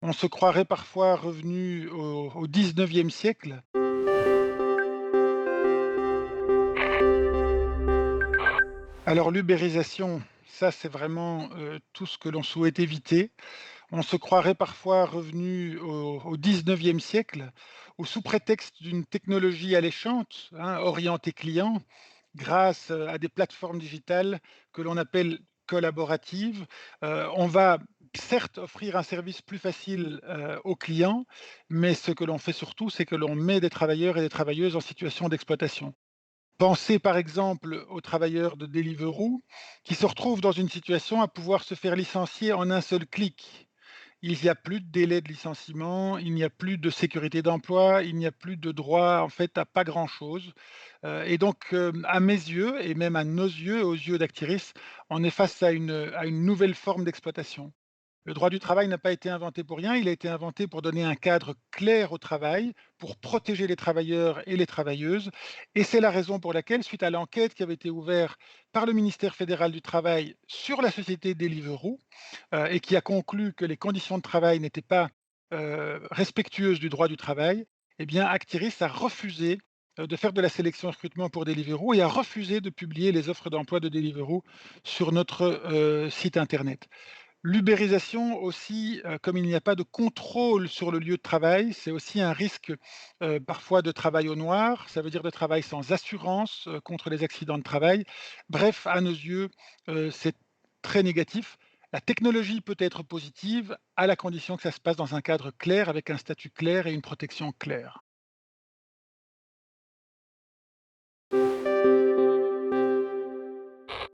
On se croirait parfois revenu au 19e siècle. Alors l'ubérisation, ça c'est vraiment, tout ce que l'on souhaite éviter. On se croirait parfois revenu au 19e siècle, où sous prétexte d'une technologie alléchante, hein, orientée client, grâce, à des plateformes digitales que l'on appelle collaboratives, on va certes offrir un service plus facile, aux clients, mais ce que l'on fait surtout, c'est que l'on met des travailleurs et des travailleuses en situation d'exploitation. Pensez par exemple aux travailleurs de Deliveroo qui se retrouvent dans une situation à pouvoir se faire licencier en un seul clic. Il n'y a plus de délai de licenciement, il n'y a plus de sécurité d'emploi, il n'y a plus de droit en fait à pas grand-chose. Et donc, à mes yeux et même à nos yeux, aux yeux d'Actiris, on est face à une nouvelle forme d'exploitation. Le droit du travail n'a pas été inventé pour rien, il a été inventé pour donner un cadre clair au travail, pour protéger les travailleurs et les travailleuses. Et c'est la raison pour laquelle, suite à l'enquête qui avait été ouverte par le ministère fédéral du Travail sur la société Deliveroo, et qui a conclu que les conditions de travail n'étaient pas respectueuses du droit du travail, eh bien Actiris a refusé de faire de la sélection et recrutement pour Deliveroo et a refusé de publier les offres d'emploi de Deliveroo sur notre site internet. L'ubérisation aussi, comme il n'y a pas de contrôle sur le lieu de travail, c'est aussi un risque, parfois de travail au noir. Ça veut dire de travail sans assurance, contre les accidents de travail. Bref, à nos yeux, c'est très négatif. La technologie peut être positive à la condition que ça se passe dans un cadre clair, avec un statut clair et une protection claire.